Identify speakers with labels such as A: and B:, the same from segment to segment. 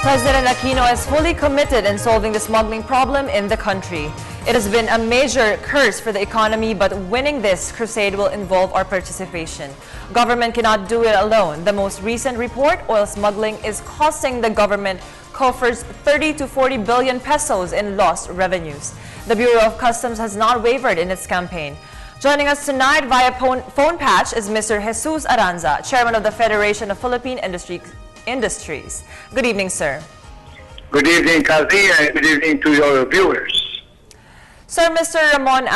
A: President Aquino is fully committed in solving the smuggling problem in the country. It has been a major curse for the economy, but winning this crusade will involve our participation. Government cannot do it alone. The most recent report, oil smuggling is costing the government coffers 30 to 40 billion pesos in lost revenues. The Bureau of Customs has not wavered in its campaign. Joining us tonight via phone patch is Mr. Jesus Arranza, Chairman of the Federation of Philippine Industries. Good evening, sir.
B: Good evening, Kathy, and good evening to your viewers.
A: Sir, Mr. Ramon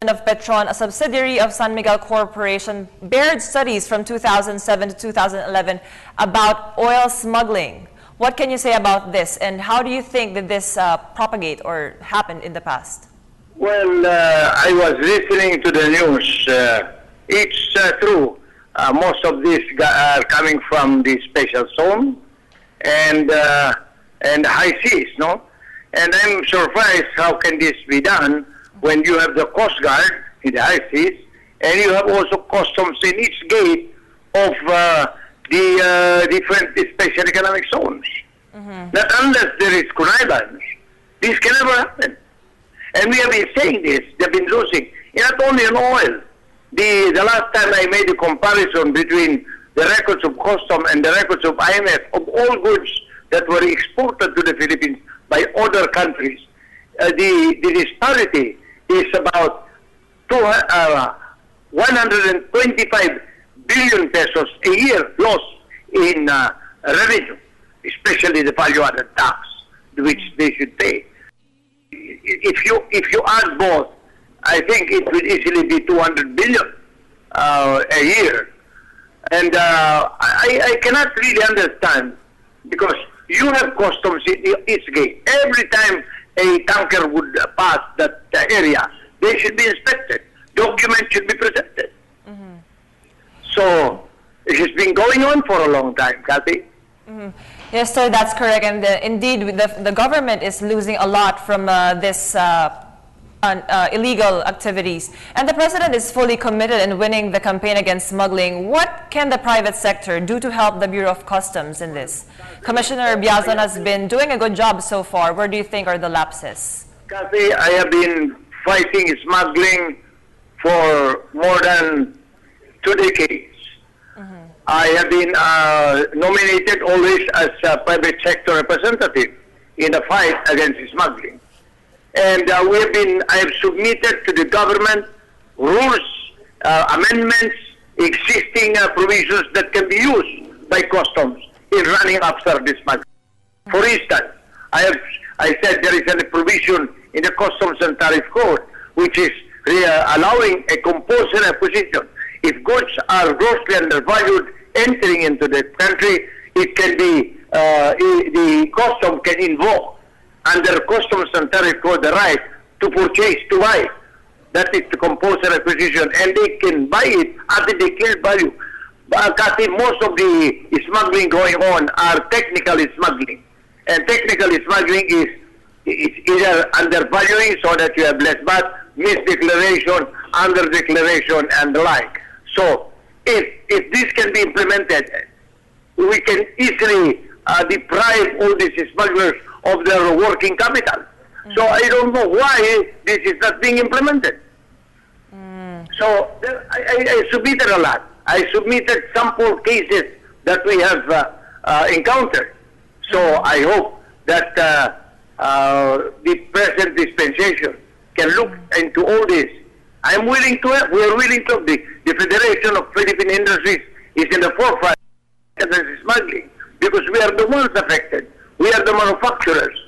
A: of Petron, a subsidiary of San Miguel Corporation, bared studies from 2007 to 2011 about oil smuggling. What can you say about this, and how do you think that this propagate or happened in the past?
B: Well, I was listening to the news. It's true. Most of these are coming from the special zone and high seas, no? And I'm surprised how can this be done when you have the Coast Guard in the high seas and you have also customs in each gate of the different special economic zones. Not unless there is connivance, this can never happen. And we have been saying this, they've been losing, not only on oil. The last time I made a comparison between the records of custom and the records of IMF of all goods that were exported to the Philippines by other countries, the disparity is about 125 billion pesos a year lost in revenue, especially the value-added tax, which they should pay. If you add both, I think it will easily be 200 billion a year. And I cannot really understand, because you have customs in each gate. Every time a tanker would pass that area, they should be inspected. Documents should be presented. So it has been going on for a long time, Kathy.
A: Yes, sir, that's correct. And indeed, the government is losing a lot from this illegal activities. And the president is fully committed in winning the campaign against smuggling. What can the private sector do to help the Bureau of Customs in this? Commissioner Biazon has been doing a good job so far. Where do you think are the lapses?
B: Kathy, I have been fighting smuggling for more than 2 decades. I have been nominated always as a private sector representative in the fight against smuggling. And I have submitted to the government rules, amendments, existing provisions that can be used by customs in running after this smuggling. For instance, I said there is a provision in the Customs and Tariff Code which is allowing a compulsory acquisition. If goods are grossly undervalued entering into the country, it can be, the custom can invoke under Customs and Tariff Code the right to purchase, to buy. That is the compulsory acquisition, and they can buy it at the declared value. But most of the smuggling going on are technical smuggling. And technical smuggling is either undervaluing so that you have less VAT, misdeclaration, underdeclaration, and the like. So if this can be implemented, we can easily deprive all these smugglers of their working capital. So I don't know why this is not being implemented. So I submitted a lot. I submitted sample cases that we have encountered. So I hope that the present dispensation can look into all this. I'm willing to help. We are willing to help. The Federation of Philippine Industries is in the forefront against smuggling because we are the ones affected. We are the manufacturers.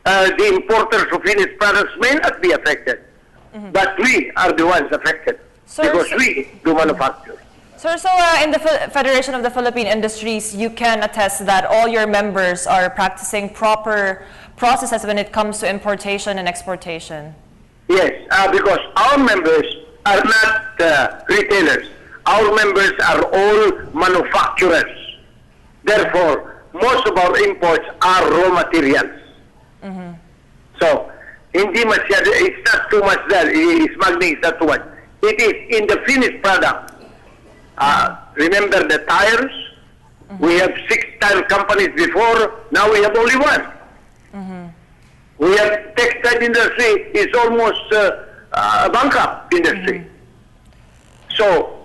B: The importers of finished products may not be affected, but we are the ones affected because we do manufacture.
A: Sir, so in the Federation of the Philippine Industries, you can attest that all your members are practicing proper processes when it comes to importation and exportation.
B: Yes, because our members are not retailers. Our members are all manufacturers. Therefore, most of our imports are raw materials. So, hindi masyado, it's not too much there. Smuggling is not too much. It is in the finished product. Remember the tires, We have 6 tile companies before, now we have only 1. We have textile industry is almost a bankrupt industry. So,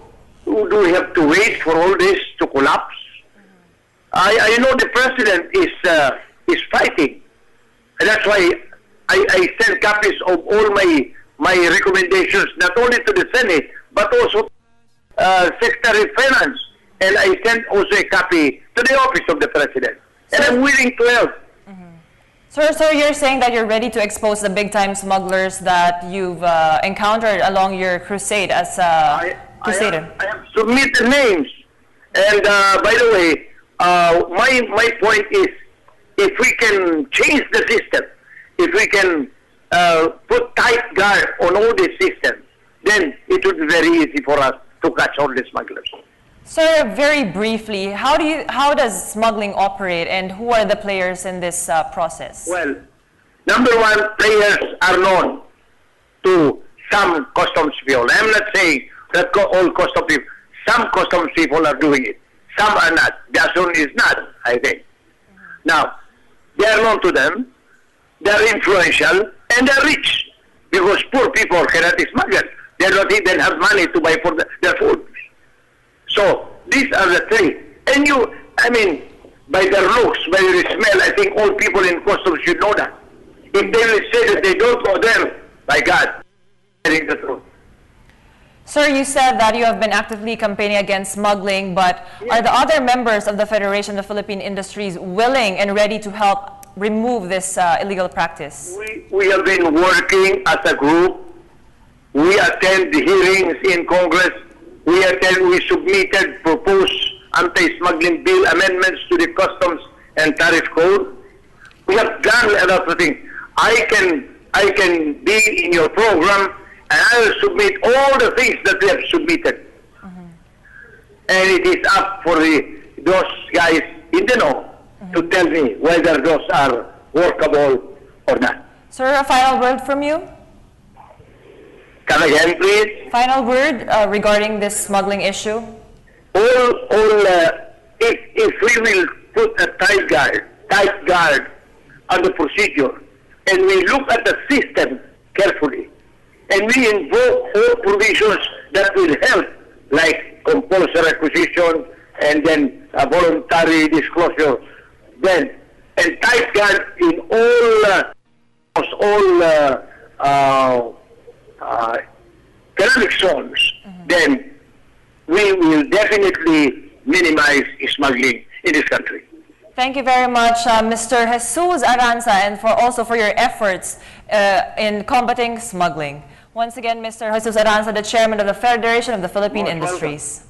B: do we have to wait for all this to collapse? I know the president is fighting. And that's why I send copies of all my recommendations, not only to the Senate, but also Secretary of Finance. And I sent also a copy to the office of the president. And I'm willing to help.
A: So you're saying that you're ready to expose the big-time smugglers that you've encountered along your crusade as crusader?
B: I have submitted names. And by the way, my point is, if we can change the system, if we can put tight guard on all the systems, then it would be very easy for us to catch all the smugglers.
A: Sir, very briefly, how does smuggling operate, and who are the players in this process?
B: Well, number one, players are known to some customs people. I'm not saying that all customs people. Some customs people are doing it. Some are not. Jason is not, I think. Now, they are known to them. They are influential, and they are rich, because poor people cannot smuggle. They don't even have money to buy for their food. So, these are the 3. And I mean, by their looks, by their smell, I think all people in customs should know that. If they will say that they don't know them, by God, telling the truth.
A: Sir, you said that you have been actively campaigning against smuggling, but are the other members of the Federation of Philippine Industries willing and ready to help remove this illegal practice?
B: We have been working as a group. We attend the hearings in Congress. We submitted proposed anti-smuggling bill amendments to the Customs and Tariff Code. We have done a lot of things. I can be in your program, and I will submit all the things that we have submitted. And it is up for those guys in the know to tell me whether those are workable or not.
A: Sir, a final word from you?
B: Come again, please.
A: Final word regarding this smuggling issue?
B: If we will put a tight guard on the procedure, and we look at the system carefully, and we invoke all provisions that will help, like compulsory acquisition and then voluntary disclosure, then and tight guard in all economic zones, then we will definitely minimize smuggling in this country.
A: Thank you very much, Mr. Jesus Arranza, and also for your efforts in combating smuggling. Once again, Mr. Jesus Arranza, the chairman of the Federation of the Philippine Industries.